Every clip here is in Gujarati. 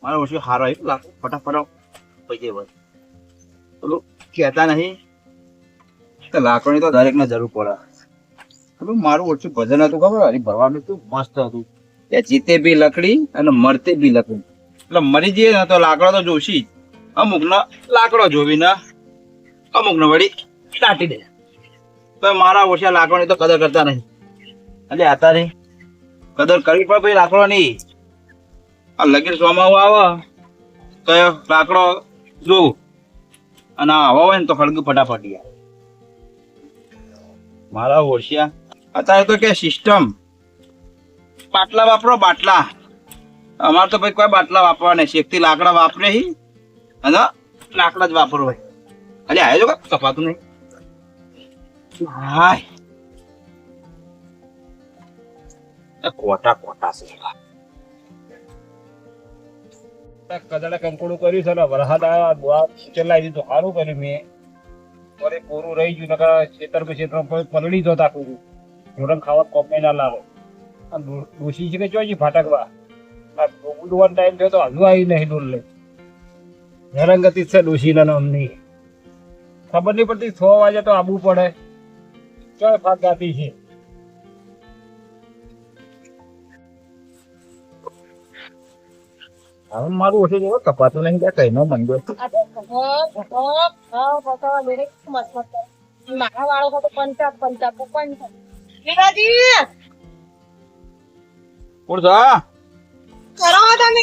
મારા ઓછું હારો આવ્યું લાગુ ફટાફટ પૈસે બસ પેલું કહેતા નહીં કે લાકડની તો દરેકને જરૂર પડે. પેલું મારું ઓછું ભજન હતું ખબર હરી ભરવાનું હતું મસ્ત હતું એ જીતે બી લકડી અને મરતે બી લકડી એટલે મરી જઈએ ને તો લાકડો તો જોશી જ. અમુક ને લાકડો જોવી ને અમુક ને વળી દાટી દે તો મારા ઓછા લાકડોની તો કદર કરતા નહીં એટલે આતા નહીં કદર કરવી પડે ભાઈ લાકડો નહીં. આ લગીર સોમાવું આવે તો લાકડો જોવું અને હવા હોય ને તો હળગું ફટાફટ યાર. મારા ઓળશિયા અત્યારે તો કે સિસ્ટમ બાટલા વાપરો બાટલા. અમારે તો ભાઈ કોઈ બાટલા વાપરવા નહીં શેકથી લાકડા વાપરે હી અને લાકડા જ વાપરો ભાઈ. અરે આવ્યો જો કપાતું નહીં. હાય કોટા કોટા છે કદડા કંકોડું કર્યું છે ને વરસાદ આવ્યા ચલાવી દીધું સારું કર્યું મેં. અરે પૂરું રહી ગયું નકર ખેતર પલળી જતા આખું ઢોરણ ખાવા કોપે ના લાવો. ડોસી છે કે ચોજી ફાટકવા ડોવાનો ટાઈમ થયો તો હજુ આવી નહીં ડોલ લે હેરંગતિ છે ડોસીના નામની ખબર નહીં પડતી 6 વાગે તો આવવું પડે ચોય ફાટ ગાતી છે. હવે મારું ઓછું જેવો કપાતું નહીં કે કઈ નો મંદો મારા વાળો તો પંચાબ લીલાજી કોણ છો? કરો તમે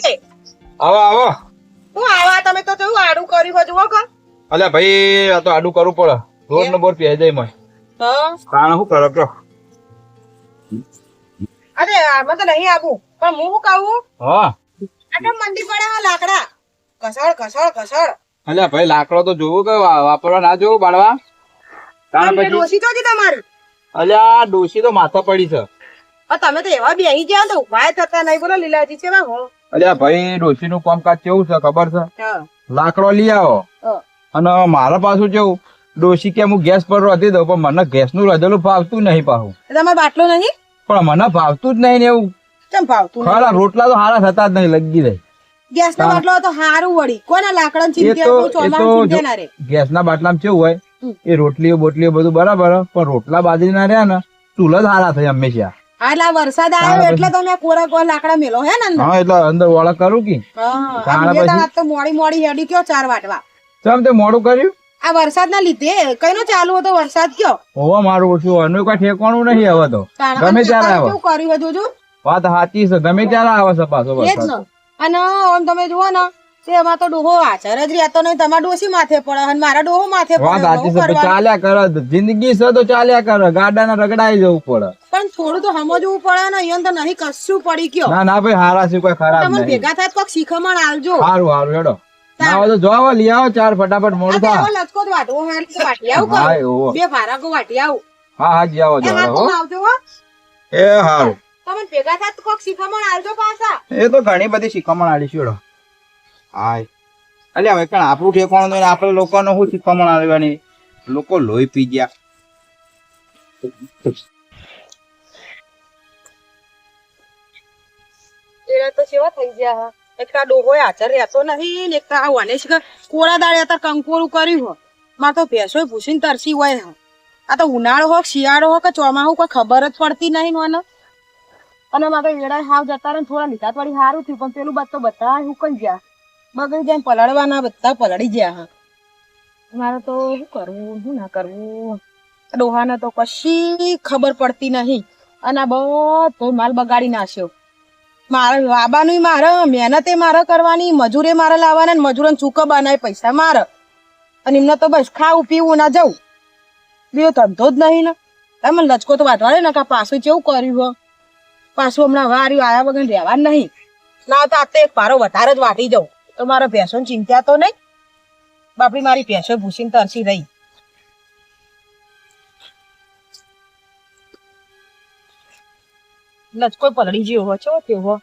આવો આવો. હું આવા તમે તો કેવું આડું કર્યું હજુ વખત. અલ્યા ભાઈ આ તો આડું કરવું પડે રોડ નો બોર પી જાય મય કારણ શું કરો કયો. અરે આમાં તો નહીં આવું પણ હું શું કહું હા આટલા મંડી પડે લાકડા ઘસડ. અલ્યા ભાઈ લાકડો તો જોવું કે વાપરવા ના જોવું બાળવા કારણ પછી ડોસી તો છે તમારી. અલ્યા ડોસી તો માથા પડી છે. તમે તો એવા બેહી ગયા તો ઉભા થતા નહીં બોલો લીલાજી છે હો. અલ્યા ભાઈ ડોસી નું કામકાજ કેવું છે ખબર છે લાકડો લઈ આવો અને મારા પાછું કેવું ડોસી કે હું ગેસ પર રોધી દઉં પણ મને ગેસ નું રધેલું ભાવતું નહીં પાછું. તમારે બાટલો નહીં પણ મને ભાવતું જ નહીં ને એવું કેમ ભાવતું ખરા રોટલા તો હારા થતા જ નહીં લગી રહી. ગેસ નો બાટલો તો હારું વળી કોના લાકડા ચિંતા ગેસ ના બાટલામાં કેવું હોય એ રોટલીઓ બોટલીઓ બધું બરાબર પણ રોટલા બાજરી ના રહ્યા ને ચૂલ જ હારા થાય હંમેશા. આટલા વરસાદ આવ્યો એટલે તમે કોરા લાકડા મેલો હે ને હા એટલે અંદર ઓળખ કરું કે તો મોડી હેડી કયો 4 વાટવા ચમ તે મોડું કર્યું આ વરસાદ ના લીધે કઈ નો ચાલુ હતો વરસાદ કયો હોવા મારું ઓછું અનું કઈ ઠેકવાનું નહીં હવે તો ગમે ત્યારે આવે. શું કર્યું હતું જો વાત સાચી છે ગમે ત્યારે આવે છે પાછો વરસાદ. અને આમ તમે જુઓ ને તે એમાં તો ડોહો આચર જ રહેતો નહીં તમારા ડોસી માથે પડે અને મારા ડોહો માથે પડે. વાત સાચી છે ચાલ્યા કરે જિંદગી છે તો ચાલ્યા કરે ગાડા ના રગડાઈ જવું પડે પણ થોડું તો સમજવું પડે ને અહીંયા તો નહીં કશું પડી ગયો. ના ભાઈ હારા છે કોઈ ખરાબ તમે નહીં. ભેગા થાય કોક શીખમણ આલજો. સારું હેડો ના હોય તો જોવો લઈ આવો 4 ફટાફટ મોડું થાય. લચકો જ વાટવો હોય તો વાટી આવું કરું. 2 ભારાકો વાટી આવું. હા જી આવો આવજો હો. એ હારું તમે ભેગા થાય તો કોક શીખમણ આલજો પાછા. એ તો ઘણી બધી શીખમણ આલી છોડો. હાય અલ્યા હવે કણ આપણું ઠેકાણું નહીં આપણે લોકોને શું શીખમણ આલવાની લોકો લોહી પી ગયા. એરા તો સેવા થઈ ગયા એક તા ડોહો આચર રહેતો નહીં ને એક તા વાને છે કોળા દાડે અત્યારે કંકોરું કર્યું હો માર તો ભેંસો ભૂસીને તરસી હોય હા. આ તો ઉનાળો હોક શિયાળો હોક કે ચોમાસું કોઈ ખબર જ પડતી નહીં મને. અને મારે વેડા હાવ જતા રહે થોડા લીધા થોડી સારું થયું પણ પેલું તો બધા હુકન ગયા બગડી જાય પલળવાના બધા પલળી ગયા હા. મારે તો શું કરવું શું ના કરવું ડોહાને તો કશી ખબર પડતી નહીં અને આ બધો માલ બગાડી નાખ્યો. મારે વાબાનું મારે મહેનતે મારે કરવાની મજૂરે મારે લાવવાના મજૂરોને ચૂકા બનાવી પૈસા મારે અને એમને તો બસ ખાવું પીવું ના જવું બીજો ધંધો જ નહીં ને. તમે લચકો તો વાટવા ને કા પાછું કેવું કર્યું હો પાછું હમણાં વારી આયા વગર રહેવા નહીં ના તો આ તો એક પારો વધારે જ વાટી જાઉં તો મારા ભેંસોની ચિંતા તો નહીં. બાપડી મારી ભેંસો ભૂસીને તરસી રહી. લચકો પલળી ગયો હો છો તેવો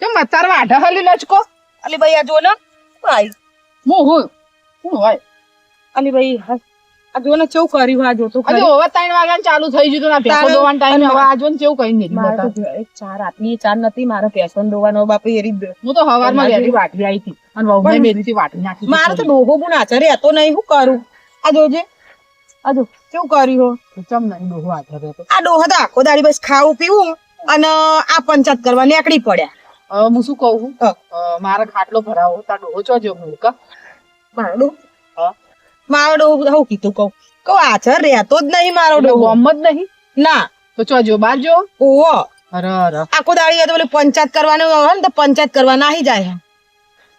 તો મતાર વાઢા હલી લચકો અલી ભાઈ આ જો ને ભાઈ હું હોય અલી ભાઈ આ જો ને કેવું કર્યું આ જોતું હજી ખરી. હવે 3 વાગ્યા ચાલુ થઈ ગયું ના ભેંસો તારે- દોવાનો ટાઈમ હવે આ જો ને કેવું કઈ નહીં મારે તો એક ચાર આટલી ચાર નથી મારે પેશન દોવાનો બાપુ એરી જ. હું તો હવારમાં વેલી વાટવી આવી હતી અને વહુને મેરીથી વાટી નાખી મારે તો ડોહો બુન આચરે રહેતો નહીં શું કરું આ જોજે આ જો કેવું કર્યું હો. ચમ નહીં ડોહો હાથે રહેતો. આ ડોહો તો આખો દાડી બસ ખાવું પીવું અને આ પંચાયત કરવા નીકળી પડ્યા. હવે હું શું કહું છું હા. મારે ખાટલો ભરાવો તાર ડોહો ચો જો મૂર્ખ મારો ડોહો હા. મારો ડોહો હું કીધું કહું આચર રહેતો જ નહીં મારો ડોહો. ગમ જ નહીં ના તો ચો જો બાર જો ઓહો અરે અરે આખો દાડી તો પેલી પંચાયત કરવાનું હોય ને તો પંચાયત કરવા નાહી જાય.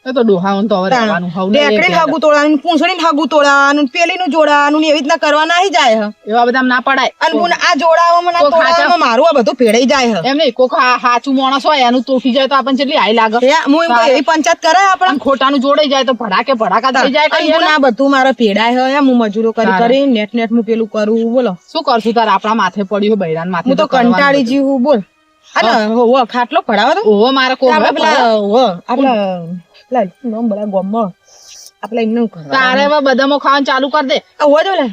એ તો ડોહાઓને તો હવે રહેવાનું હવ ને ટેકડીને હાગું તોડવાનું પૂંછડીને હાગું તોડવાનું પેલીનું જોડાવાનું ને એવી રીતના કરવા નાહી જાય. એવા બધા ના પડાય અને બુન આ જોડાવામાં ને આ કોક હાચા- તોડાવામાં મારું આ બધું ભેળાઈ જાય. એમ નહીં કોક હાચું માણસ હોય એનું તોફી જાય તો આપણને કેટલી હાઈ લાગે હું એમ કહું, એવી પંચાયત કરાય આપણે. અને ખોટાનું જોડાઈ જાય તો ભડાકે ભડાકા થઈ જાય અને કઈ બુન આ બધું મારે ભેડાય હોય હું મજૂરો કરી તારે. કરી નેટ નેટ હું પેલું કરું બોલો. શું કરશું તાર આપણા માથે પડ્યું હોય બૈરાન માથે હું તો કંટાળી જીવું બોલ. અને હોવો ખાટલો ભરાવો તો ઓહો મારે કોક આપણે હોય પેલા હોવો, આપણા નામ બધા ગોમમાં આપણે એમનું કરવા. તારે હવે બદામો ખાવાનું ચાલુ કરી દે આ હોવો જો લે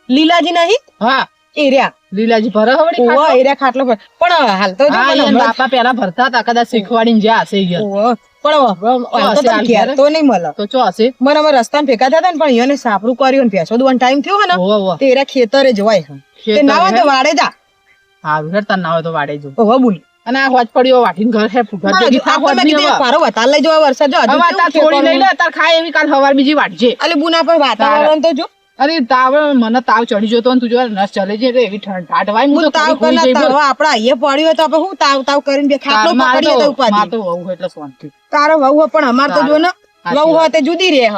લીલાજી નહીં હા એર્યા લીલાજી ભરે હવડી હોવો ખાટલો? એર્યા ખાટલો પણ હાલ તો જો હા મને એન હમણાં- બાપા પેલા ભરતા હતા કદાચ શીખવાડીને જ્યાં હશે ઈ ગયા. હોવો. પણ હાલ તો તને ઘેર તો નહીં મળે. તો ચો હશે મને અમે રસ્તામાં ભેગા થયા હતા ને પણ એને સાપરું કર્યું ને ભેંસો દોવાનો ટાઈમ થયો ને ઓહો ઓહો તે એરા ખેતરે જવાય છે. તે ના હોય તો વાડે જા. હા વિરાટ તાર ના હોય તો વાડે જો હોવો બોલ. અને આ હોજ પડ્યો વાટીને ઘર હે ઘર ના, ભેગી હજુ થા આપણે હોજ મેં ની કીધું હવે. પારો વતાર લઈ જવા વરસાદ જો હજુ હવે કેવું તાર છે થોડી લઈ કોણ? લે તાર ખાય એવી કાલ સવાર બીજી વાટજે અલી બુના પર વાતાવરણ તો જો અરે તાવ મને તાવ ચડી જતો ને તું જો નસ ચલે છે એટલે એવી ઠંડ વાય હું તો તાવ થોડી કરના ભૂઈ જઈ તાવ બોલ. આપડા અહીંયા પડ્યો હોય તો આપણે હું તાવ તાવ કરીને બે ખાટલો મારે પકડીએ તો તો ઉપાધિ. વહુ એટલે શાંતિ. તારો વહુ હોય પણ અમાર તો જો ને સાચી વહુ હોય તે જુદી રહે હ.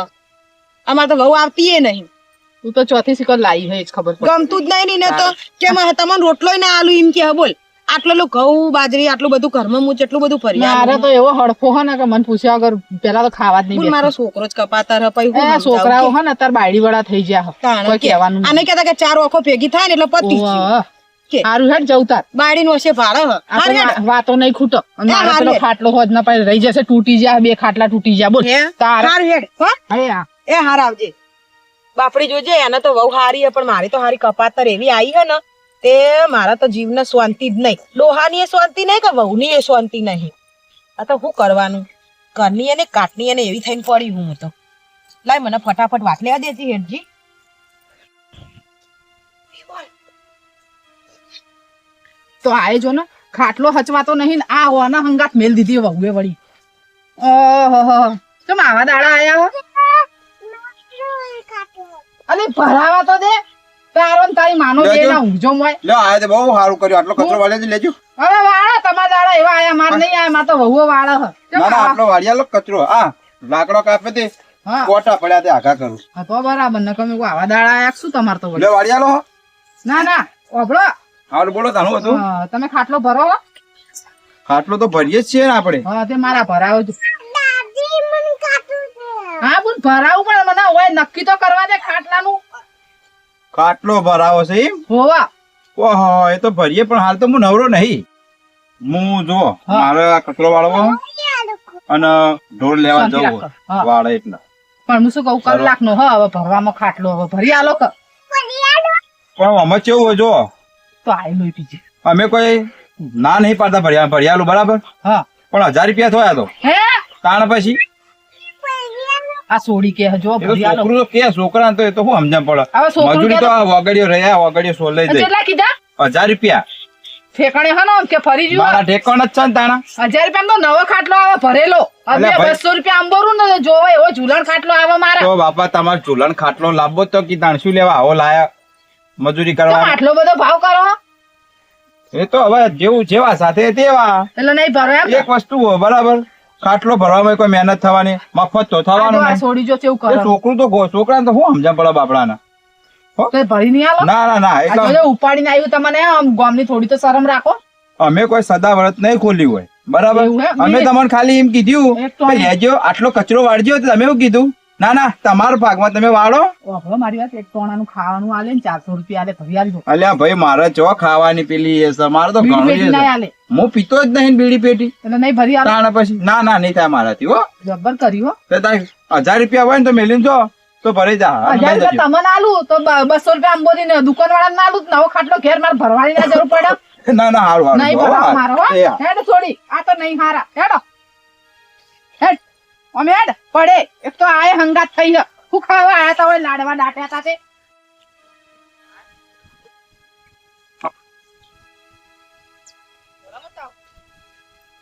અમાર તો વહુ આવતી નહીં તું તો ચોથી શિખર લાવી હે જ ખબર પડે. ગમતું જ નહીં ને તો કેમ તમને રોટલોય ના આલું એમ કે બોલ આટલું ઘઉં બાજરી આટલું બધું ઘરમાં હું એટલું બધું ફરી મારે તો એવો હડફો હે ને કે મને પૂછ્યા વગર પેલા તો ખાવા જ નહીં મારો બેસતી. છોકરો જ કપાતા રહે પછી હું એ સમજાવું છોકરાઓ કે? હે ને તાર બાયડી વાળા થઈ ગયા હે. તાણે કોઈ કે કહેવાનું આને કહેતા કે ચાર આંખો ભેગી થાય ને એટલે પતી જ ગયું. ઓહ, કે? હારું હેડ જવું તાર બાયડી નો હશે ભાડે હ. આ હાર તો હેડ. વાતો નહીં ખૂટો અને એ મારે હાર પેલો હેડ. ખાટલો હોજ ના પાડે રહી જશે તૂટી જાય બે ખાટલા તૂટી જાય બોલ હે? તાર હાર હેડ હો. અરે આ એ હાર આવજે બાપડી જોજે એને તો બહુ હારી હે પણ મારી તો હારી કપાતર એવી આવી હે ને તે મારા તો જીવને શાંતિ જ નહીં. ડોહાની એ શાંતિ નહીં કે વહુની એ શાંતિ નહીં. આ તો શું કરવાનું ઘરની અને કાટની અને એવી થઈને પડી હું તો. લાય મને ફટાફટ વાત લેવા દેતી હેડજી. તો આએ જો ને ખાટલો હચવાતો નહીં ને આ ઓના હંગાત મેલ દીધી વહુએ વળી ઓહો તો માવા દાડા આયા હો અલે ભરાવા તો દે તારો ને તારી માનો લેજો. બે ના ઊંઘજો મોય લ્યો આ તે બહુ સારું કર્યું આટલો કચરો વાળે લેજો. હવે વાળા તમારા દાડા એવા આયા માર નહીં આયા માર તો વહુઓ વાળા હ ના ના આટલો વાળિયા લો કચરો આ લાકડો કાપે તે હા કોટા પડ્યા તે આઘા કરું. હા, તો બરાબર ન કમે આવા દાડા આયા શું તમાર તો વળી લ્યો વાળિયા લો. ના ના ઓભળો હારું બોલો તાનું હતું. હા, તમે ખાટલો ભરો હો? ખાટલો તો ભરીએ જ છીએ ને આપણે. હા તે મારા ભરાવો છો હા બોલ ભરાવું પણ મને હોય નક્કી તો કરવા દે ખાટલાનું ખાટલો ભરાવો છે એમ. હોવા ઓહો એ તો ભરીએ પણ હાલ તો હું નવરો નહીં. હું જો હા. મારે આ કચરો વાળવો અને ઢોર લેવા શાંતિ જવું રાખો. હા. વાળે એટલે પણ હું શું કહું કલાક નો હવે ભરવામાં ખાટલો હવે ભરી આલો કે પણ અમે કેવું હોય જો તો આઈ લોહી પીજે અમે કોઈ ના નહીં પાડતા ભરિયાલું બરાબર હા પણ 1000 રૂપિયા થયા તો હે તાણ પછી આ સોડી કે જો એ તો ભરી આલો છોકરું તો કે છોકરા તો એ તો શું સમજણ પડે હવે છોકરું મજૂરી કે તો આ વગડીઓ રહ્યા વગડીઓ સોલે જાય કેટલા કીધા 1000 રૂપિયા ઠેકાણે હનો કે ફરી જુઓ મારા ઠેકાણ જ છે ને તાણા 1000 રૂપિયા તો નવો ખાટલો આવે ભરેલો હવે અલ્યા ભાઈ. 200 રૂપિયા અંબોરું ને જોવે એવો ઝૂલણ ખાટલો આવે મારે તો બાપા તમારે ચૂલણ ખાટલો લાવવો તો કી તાણ શું લેવા આવો લાયા મજૂરી કેમ કરવા આટલો બધો ભાવ કરો એ તો હવે જેવું જેવા સાથે તેવા એટલે નહીં ભરો એમ એક વસ્તુ હોય બરાબર ખાટલો ભરવામાં કોઈ મહેનત થવાની મફત તો આ થવાનું જો આ નહીં સોડી જો કેવું એ કરો છોકરું તો છોકરાને તો શું સમજણ પડે બાપડાને તો એ ભરી નહીં આલો ના ના ના આ એટલે જોજો ઉપાડીને આવ્યું તમને આમ ગામની થોડી તો શરમ રાખો અમે કોઈ સદા વ્રત નહીં ખોલ્યું હોય બરાબર એવું હે? અમે તમને ખાલી એમ કીધું એક તો કે લેજો આટલો કચરો વાળજો તો તમે એવું કીધું ના ના તમારા ભાગમાં તમે વાળો ઓહો મારી વાત એક ટોણાનું ખાવાનું આલે ને 400 રૂપિયા આલે ભરી આલજો અલ્યા ભાઈ મારે ચો ખાવાની પેલી એ છે મારે તો બીડી ઘણું પેટી એ ના છે. આલે હું પીતો જ નહીં બીડી પેટી એટલે નહીં ભરી આલો તાણ પછી ના ના નહીં થાય મારાથી હો જબ્બર કર્યું હો તો તારે 1000 રૂપિયા હોય ને તો મેલીને જો તો ભરી જા 1000 રૂપિયા તમને આલું તો 200 રૂપિયા અંબોની ને દુકાન વાળા ના આલું નવો ખાટલો ઘેર મારે ભરવાની ના જરૂર પડે ના ના હારું નહીં હારું ભરવા મારો હો. એ હા. હેડ છોડી આ તો નહીં હારા હેડો હેડ અમે હેડ પડે એક તો આય હંગાત થઈ છે હું ખાવા આયા તા હોય લાડવા દાટ્યા તા તે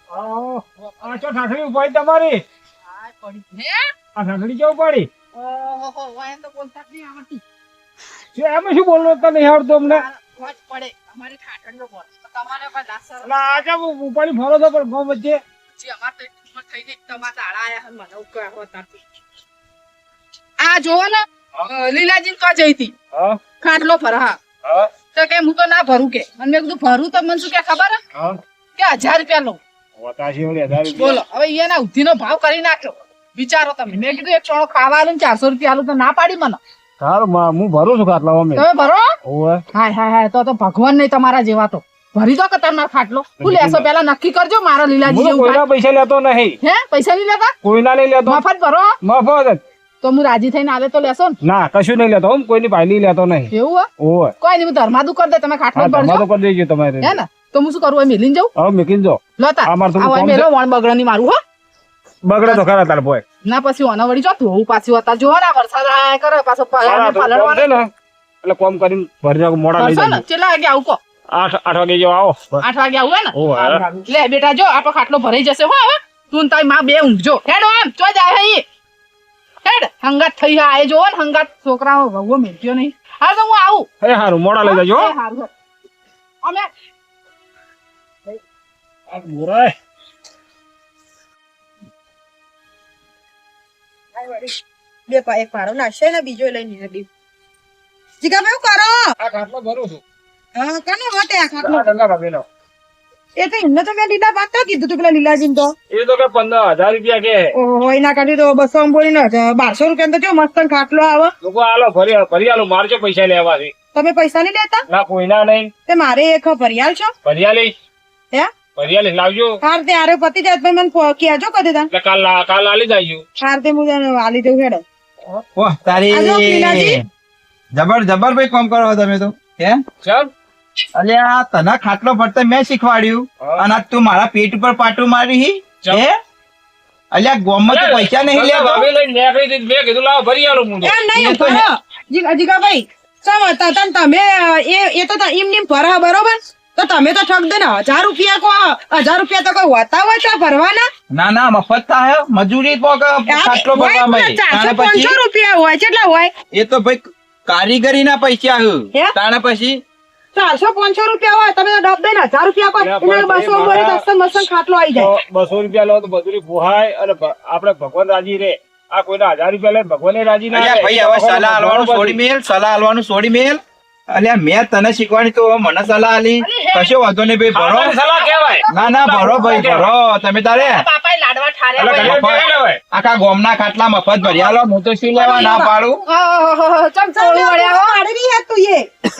આ ચો ઠાઠડી ઉપાડી તમારી આય પડી હે આ ઠાઠડી કેવું પડી ઓહો વાયન તો બોલતા જ નહીં આવડતી શું એમ શું બોલવો તો નહીં આવડતું અમને વાત પડે અમારી ઠાઠડીઓ બોલ તો તમારે કોઈ લાસર એટલે આ કેમ ઉપાડી ફરો છો પણ ગામ વચ્ચે જે અમાર તો ઉંમર થઈ ગઈ તમાર તાળા આયા હન મને ઉકા હોતા આ જોવો ને લીલાજી તો જઈતી હા ખાટલો ભરા હા તો કે હું તો ના ભરું કે અને મેં કીધું ભરું તો મને શું કે ખબર હે? હા કે 1000 રૂપિયા લો વતાશી વળી 1000 રૂપિયા બોલો હવે એના ઉધીનો ભાવ કરી નાખ્યો વિચારો તમે મેં કીધું એક ચોળો ખાવા આલું ને 400 રૂપિયા આલું તો ના પાડી મને સારું હું ભરું છું ખાટલા અમે તમે ભરો ઓવે હાય હાય હાય તો ભગવાન નહીં તમારા જેવા તો ભરી દો કે તમારો ખાટલો હું લેશો પેલા નક્કી કરજો મારા લીલાજી હું તો જેવું કોઈના પૈસા લેતો નહીં હે પૈસા નહીં લેતા કોઈના નહીં લેતો મફત ભરો મફત જ. તો હું રાજી થઈને આવે તો લેશો ને ના કશું નહીં લેતો હું કોઈની ભાઈલી લેતો નહીં એવું હે ઓવે કોઈ નહીં હું ધર્માદુ કરી દે તમે ખાટલો હા ભરજો તમારે તો કરી દેજો તમારે હે ને તો હું શું કરું મેલીને જાઉં હવે મેકીને જો લતા આ મારે થોડું આ કામ મેલો છે. વણ બગડની મારું હો બગડે તો ખરા તાર બોય ના પછી ઓના વળી જો ધોવું પાછી હતા જો ને આ વરસાદ આયા કરે પાછો સારા તો કોમ છે ને એટલે કોમ કરીને ભરી નાખું, મોડા લઈ ને જાય કેટલા વાગે આવું કો 8 વાગે જેવો આવો 8 વાગે આવું હે ને ઓવે. હારું, હારું. લે બેટા જો આપણો ખાટલો ભરાઈ જશે હો હવે તું ને તારી માં બે ઊંઘજો હેડ આમ ચો જાય હે ઈ હેડ હંગાત થઈ હા આય જો ને હંગાત છોકરાઓ વહુઓ મેલ્યો નહીં હા તો હું આવું એ હારું મોડા લઈ જજો એ હારું હે. અમે આ બોરાય એક પારો નાખશે ને બીજો લઈને નીકળી જીગા ભાઈ કરો આ ખાટલો ભરું છું હા કનો હોટે આ ખાટલો આ ડંગા ભાભીનો એ તો એમને તો મેં લીલા બાંધતા કીધું તું પેલા લીલાજીને તો એ તો કે 15000 રૂપિયા કે ઓહો એના કાઢી તો 200 બોલી ને 1200 રૂપિયા તો જો મસ્ત ખાટલો આવે લોકો આલો ભરી આલો મારજો પૈસા લેવા છે તમે પૈસા નહીં લેતા ના કોઈના નહીં તે મારે એક ભરિયાલ છો ભરિયાલી હે લાવજો હાર તે આરે પતિ જાય ભાઈ મને કહેજો કદી તા એટલે કાલ આલી જાયજો હાર તે હું તને આલી દઉં હેડો ઓહ તારી આ જો લીલાજી. જબર જબર ભાઈ કામ કરો તમે તો હે ચાલ અલ્યા તને ખાટલો ભરતા મેં શીખવાડ્યું હા. અને આજ તું મારા પેટ ઉપર પાટું મારી હી ચાલ. હે અલ્યા ગોમમાં તો પૈસા નહીં લેતો ભાભી લઈને નીકળી હતી. મેં કીધું લાવો ભરી આલો હું તો. એમ નહીં એ તો ભરો. જીગા ભાઈ સમજતા તા ને તમે એ તો એમ નેમ ભરા બરોબર તો તમે તો ઠગ દે ને 1000 રૂપિયા કો 1000 રૂપિયા તો કોઈ હોતા હોય તો ભરવાના ના ના મફત થાય મજૂરી તો ખાટલો ભરવા માં 400-500 રૂપિયા હોય કેટલા હોય એ તો ભાઈ કારીગરી ના પૈસા હે? તાણે પછી 400-500 રૂપિયા હોય તમે તો ડબ દે ને 1000 રૂપિયા કોઈ એટલે એના 200 બોલે દસ્તન મસ્તન ખાટલો આવી તો જાય 200 રૂપિયા લો તો મજૂરી પોહાય અને આપણે ભગવાન રાજી રે આ કોઈના 1000 રૂપિયા લે ભગવાને રાજી ના અલ્યા ભાઈ હવે સલાહ આલવાનું છોડી મેલ સલાહ આલવાનું છોડી મેલ અલ્યા મેં તને શીખવાડી તો મને સલાહ આલી કશો વાંધો નહીં ભાઈ ભરો ખાવાની સલાહ કહેવાય ના ના ભરો ભાઈ ભરો તમે તારે પાપાએ લાડવા ઠાર્યા એટલે હોય. ઘરે બેહી લેવાય. આખા ગોમના ખાટલા મફત ભરી આલો હું તો શું લેવા ના પાડું ઓહો, ચમ ચોળી વળ્યા હો. પાડી રહી હે તું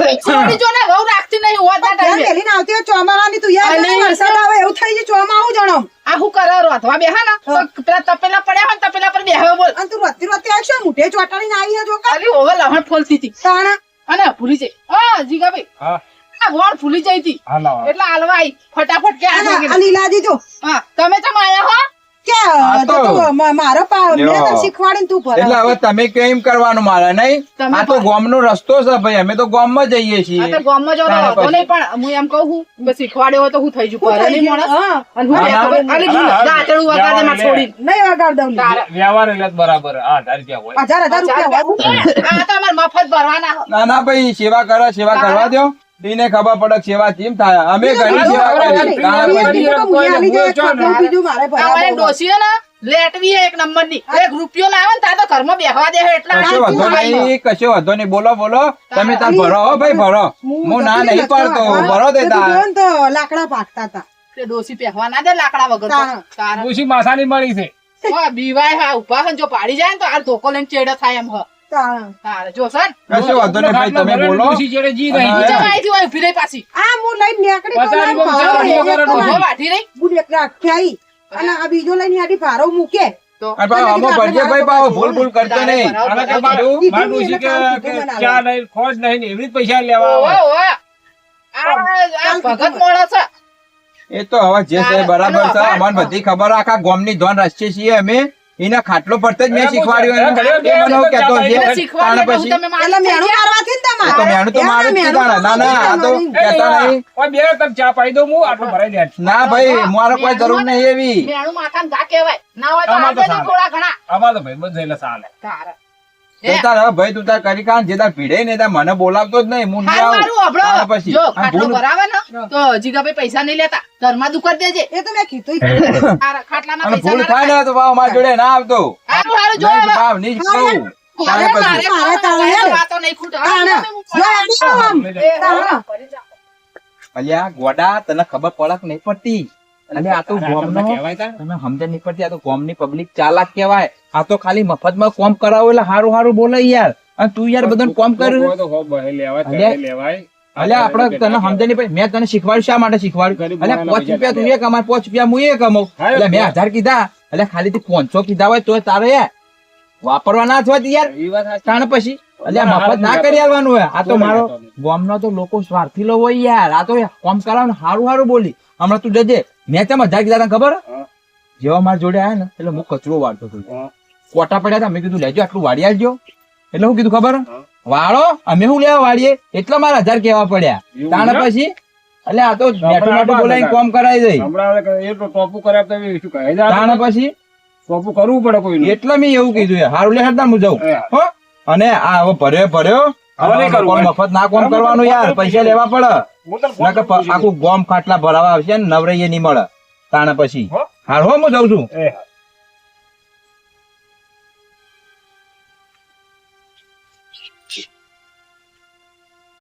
એ ચોળી જો ને વહુ રાખતી નહીં હોતા ત્યાં ટાઈમે. મેલીને આવતી હોય ચોમાહાની તું યાર અલી. વરસાદ આવે એવું થઈ જાય ચોમાહું જણો આ હું કરે રોધવા બેહા ને તો પેલા તપેલા પડ્યા હોય ને તપેલા પર બેહ્યો બોલ અને તું રત્તી રત્તી આવશે મોઢે ચોટાડીને આવી હે જો કા અલી ઓવે લહણ ફોલતી હતી તાણા અને ભૂલી જઈ હા જીગાભાઈ હા આ ગોળ ભૂલી જઈ હતી હા લાવો. એટલે હાલવા આઈ ફટાફટ કે આ લીલાજી જો હા તમે ચમ આયા હો કે આ તો- તો તું મારો મેં લ્યો. તને શીખવાડીને તું ભરે એટલે હવે તમે કેમ કરવાનું મારે નહીં તમે આ તો પણ- ગોમનો રસ્તો છે ભાઈ અમે તો ગોમમાં જઈએ આ છીએ તો ગામમાં જો તારે તો પછી. નહીં પણ હું એમ કહું છું કે શીખવાડ્યો હોય તો હું થઈ જુ હું ભરે થઈ નહીં ગયું? માણસ હા. અને હું હા, ખબર હા, અલી હા, દાંતડું વગાડે માં છોડી નહીં વગાડ દઉં તારે. વ્યવહાર એટલે જ બરાબર 1000 રૂપિયા હોય 1000 રૂપિયા આ તો અમારે મફત ભરવાના હો. ના ના ભાઈ સેવા કરો સેવા કરવા દો એને ખબર પડે કે સેવા કેમ થાય અમે ઘણી સેવા કરી તાણે પછી બીજું મારે અમારે ભરાવું ડોશી હે ને લેટવી હે એક નંબર ની 1 રૂપિયો લાવે ને તાર તો ઘરમાં બેહવા દે એટલા કશો વાંધો નહીં કશો વાંધો નહીં બોલો બોલો તમે તાર ભરો હો ભાઈ ભરો હું ના નહીં પાડતો ભરો દે તાર તો લાકડા પાકતા હતા કે ડોશી પહેવા ના દે લાકડા વગર તો. તારા. તારા. ડોશી માસાની મળી છે ઓય, બીવાય હા ઉભા હન જો પાડી જાય ને તો આ ધોકો લઈને ચેડો થાય એમ હ તારા. તારે જો સર કશો વાંધો નહીં ભાઈ તમે બોલો ડોશી જોડે જી રહી. હા. બીજા વાયથી હોય ઉભી રહી પાછી આ હું લઈને નીકળી તો પચાસ લાઈન રૂપિયા ભારો ચાર લઈ રૂપિયા જતો કરો ઉભો લાઈન. વાઢી રહી બુડ એક રાખી આઈ. અને આ બીજો લઈને આડી ભારો મૂકે તો અને પાછો આમાં ભરજે ભાઈ પાછો ભૂલ ભૂલ કરતો નહીં. આના કે કીધું મારું ડોશી એને કાલ કે કીધું મને ચા નહીં ખોજ નહીં ને એવી જ પૈસા લેવા ઓવે, આવે. ઓવે. આ ભગત મોળો છે એ તો હવે જે છે બરાબર છે. અમને બધી ખબર આખા ગામની ધોન રસ્તે છીએ અમે. એના ખાટલો પડતો જ મેં શીખવાડ્યું એને. એ મને એવું કહેતો છે. એને શીખવાડ્યું તાણે એટલે હું પછી તમે એટલે મારી મેણું મારવાથી જ તમારે. તો મેણું તો મારું જ કીધા ને. ના ના આ તો મેણું કહેતા નહીં. ઓય બે તમ ચા પાઈ દઉં હું આટલું ભરાઈ દે. ના ભાઈ મારે કોઈ જરૂર નહીં એવી. મેણું માથામાં ઘા કહેવાય ના હોય તો આમાં તો આપે ચાલે. થોડા ઘણા આમાં તો ભાઈબંધ છે એટલે ચાલે. તારા તો તાર હવે ભાઈ તું તાર કરી ખાન જે તાર ભીડે ને તાર મને બોલાવતો જ નહીં. હું નહીં હારું આવું. હારું તારે હભળો. પછી જો આ ખાટલો ભૂલ ભરાવે ને તો જીગાભાઈ પૈસા નહીં લેતા ઘરમાં દુકર દેજે એ તો મેં કીધું જ. તારા ખાટલાના અને પૈસા ભૂલ ના થાય ને તો ભાવ મારા જોડે ના આવતો. હારું હારું જો નહીં હવે. ભાવ નહીં જ કહું. તારે મારે પછી મારે તારે મારે વાતો નહીં ખૂટે. તાણે. જો આમ. એ, તાણે. અલ્યા ગોડા તને ખબર પડક નહીં પડતી. અલ્યા આ તો ગામનો કહેવાય તા. તમે સમજ નહીં પડતી. આ તો ગામની પબ્લિક ચાલાક કહેવાય. આ તો ખાલી મફતમાં કોમ કરાવો એટલે હારું હારું બોલે યાર. અને તું યાર બધાને કોમ કર્યું. કોઈ તો હો બહે લેવાય અલ્યા. ત્યારે લેવાય. અલ્યા આપણે તને સમજ નહીં પડી. મેં તને શીખવાડ્યું શા માટે શીખવાડ્યું? ગરીબ અલ્યા માણસના 5 રૂપિયા તું એ કમાય 5 રૂપિયા હું એ કમાઉં. હા, એટલે મેં 1000 કીધા. એટલે ખાલી તું 500 કીધા હોય તો તારે યાર વાપરવા ના જ હોય યાર. એ વાત સાચી. તાણ પછી અલ્યા મફત ના કરી આવવાનું હોય. આ તો મારો ગામનો તો લોકો સ્વાર્થી લો હોય યાર. આ તો કોમ કરાવવાનું હારું હારું બોલી. હમણાં તું જજે મેં તેમ 1000 કીધા તને ખબર? હા. જેવા મારા જોડે આયા ને એટલે હું કચરો વાળતો હતો. હા. કોટા પડ્યા હતા. મેં કીધું લેજો આટલું વાળી આવજો. એટલે હું કીધું ખબર હા. વાળો અમે શું લેવા વાળીએ એટલા મારા 1000 કેવા પડ્યા. એવું તાણ છે? પછી એટલે આ તો મેઠું મેઠું બોલાવીને કોમ કરાવી દઈ. હમણાં એ તો ટોપું કર્યા તો એ શું કહે છે? તાણ પછી ટોપું કરવું પડે કોઈનું. એટલે મેં એવું કીધું યાર. હારું લે હેડતા હું જાઉં. એ. હો અને આ હવે ભર્યો હવે નહીં કરવું, કોણ મફત ના કોમ કરવાનું યાર. પૈસા લેવા પડે. હું તને ફોન નકર કરું છું. આખું ગોમ ખાટલા ભરાવા આવશે ને નવરઈએ નહીં મળે. તાણ પછી હો? હાર હો હું જાઉં છું. એ હા.